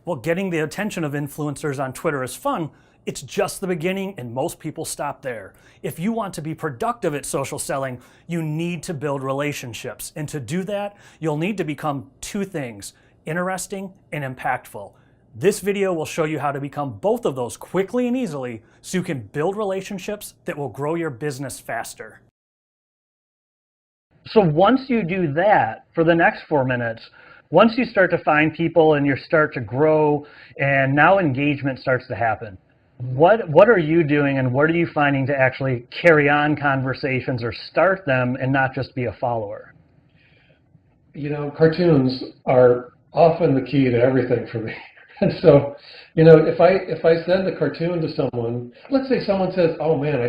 Well, getting the attention of influencers on Twitter is fun. It's just the beginning, and most people stop there. If you want to be productive at social selling, you need to build relationships. And to do that, you'll need to become two things: interesting and impactful. This video will show you how to become both of those quickly and easily so you can build relationships that will grow your business faster. So once you do that, for the next 4 minutes, once you start to find people and you start to grow and now engagement starts to happen, what are you doing and what are you finding to actually carry on conversations or start them and not just be a follower? You know, cartoons are often the key to everything for me. And so, you know, if I send a cartoon to someone, let's say someone says, "Oh man,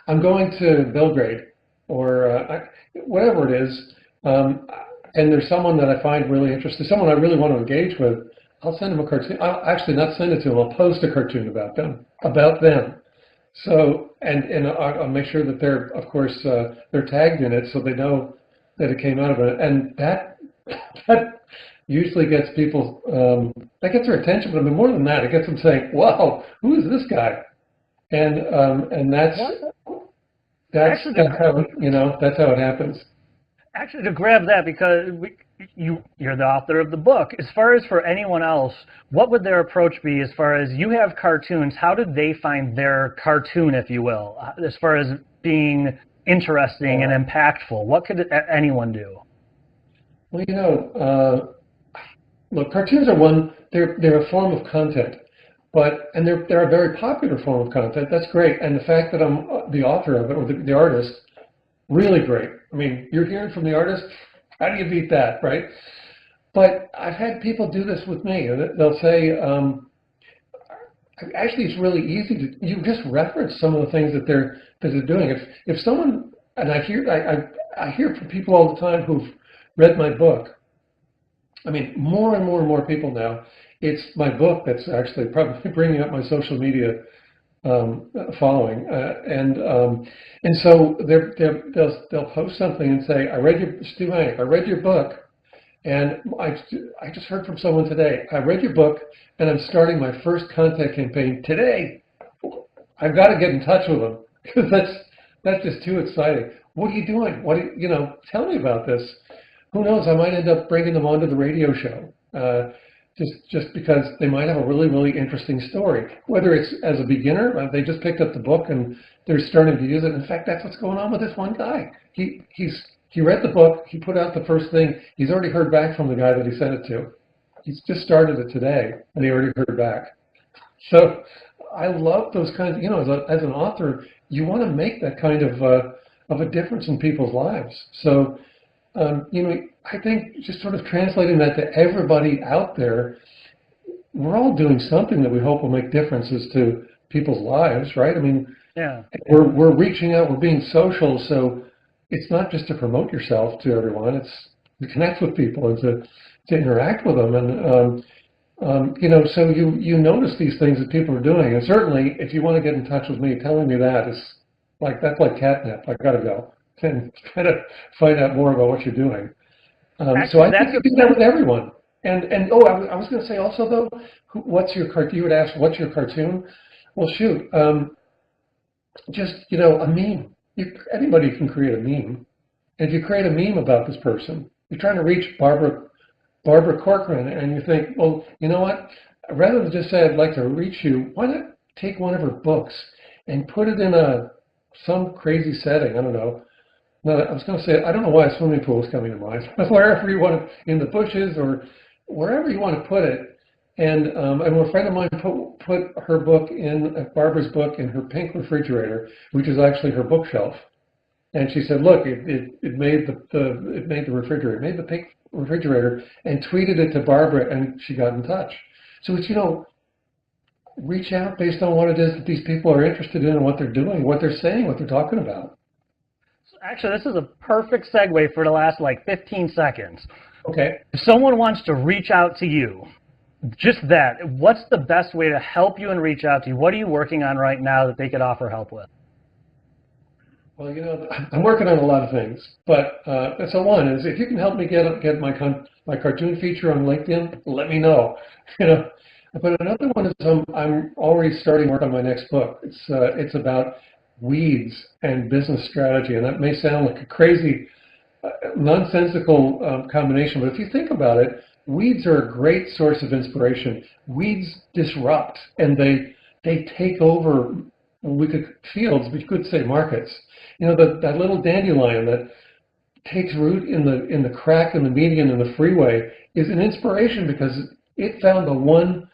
I'm going to Belgrade," or whatever it is, and there's someone that I find really interesting, someone I really want to engage with, I'll send them a cartoon. I'll actually not send it to them. I'll post a cartoon about them. So, and I'll make sure that they're, of course, they're tagged in it so they know that it came out of it. And that usually gets people, that gets their attention. But I mean, more than that, it gets them saying, "Wow, who is this guy?" And that's how, you know, that's how it happens. Actually, to grab that, because you're the author of the book. As far as for anyone else, what would their approach be as far as you have cartoons? How did they find their cartoon, if you will, as far as being interesting and impactful? What could anyone do? Well, you know, look, cartoons are they're a form of content, and they're a very popular form of content. That's great. And the fact that I'm the author of it, or the artist, really great. I mean, you're hearing from the artist. How do you beat that, right? But I've had people do this with me. They'll say, actually, it's really easy to, you just reference some of the things that they're doing. If someone, and I hear from people all the time who've read my book. I mean, more and more people now. It's my book that's actually probably bringing up my social media following, and so they'll post something and say, "I read your book, and I just heard from someone today. I read your book, and I'm starting my first content campaign today. I've got to get in touch with them because that's just too exciting. What are you doing? You know? Tell me about this. Who knows? I might end up bringing them onto the radio show." Just because they might have a really interesting story. Whether it's as a beginner, they just picked up the book and they're starting to use it. In fact, that's what's going on with this one guy. He read the book, he put out the first thing, he's already heard back from the guy that he sent it to. He's just started it today and he already heard back. So I love those kinds of, you know, as an author, you want to make that kind of a difference in people's lives. So, you know, I think just sort of translating that to everybody out there, we're all doing something that we hope will make differences to people's lives, right? I mean, yeah, we're reaching out, we're being social, so it's not just to promote yourself to everyone, it's to connect with people and to interact with them. And, you know, so you notice these things that people are doing. And certainly, if you want to get in touch with me, telling me that is like, that's like catnip. I got to go and kind of find out more about what you're doing. So I think you do that with everyone. And I was going to say also though, what's your cartoon? You would ask, what's your cartoon? Well, shoot, just, you know, a meme. Anybody can create a meme. And if you create a meme about this person, you're trying to reach Barbara Corcoran, and you think, well, you know what? Rather than just say I'd like to reach you, why not take one of her books and put it in some crazy setting? I don't know. No, I was going to say, I don't know why a swimming pool is coming to mind. Wherever you want to, in the bushes or wherever you want to put it. And a friend of mine put her book Barbara's book in her pink refrigerator, which is actually her bookshelf. And she said, look, it made the refrigerator, it made the pink refrigerator, and tweeted it to Barbara, and she got in touch. So it's, you know, reach out based on what it is that these people are interested in and what they're doing, what they're saying, what they're talking about. Actually, this is a perfect segue for the last like 15 seconds. Okay. If someone wants to reach out to you, just that, what's the best way to help you and reach out to you? What are you working on right now that they could offer help with? Well, I'm working on a lot of things, but so one is if you can help me get my cartoon feature on LinkedIn, let me know. You know, but another one is I'm already starting work on my next book. It's about weeds and business strategy, and that may sound like a crazy, nonsensical combination, but if you think about it, weeds are a great source of inspiration. Weeds disrupt, and they take over. We could fields, we could say markets. That little dandelion that takes root in the crack in the median in the freeway is an inspiration because it found the one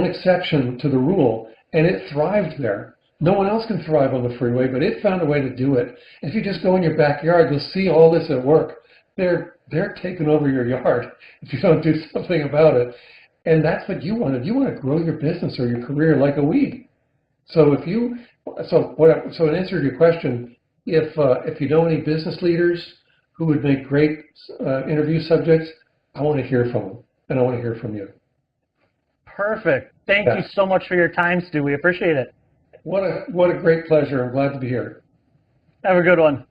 exception to the rule, and it thrived there. No one else can thrive on the freeway, but it found a way to do it. If you just go in your backyard, you'll see all this at work. They're taking over your yard if you don't do something about it. And that's what you want. You want to grow your business or your career like a weed. So if you, so in answer to your question, if you know any business leaders who would make great interview subjects, I want to hear from them, and I want to hear from you. Perfect. Thank you Yeah. so much for your time, Stu. We appreciate it. What a great pleasure. I'm glad to be here. Have a good one.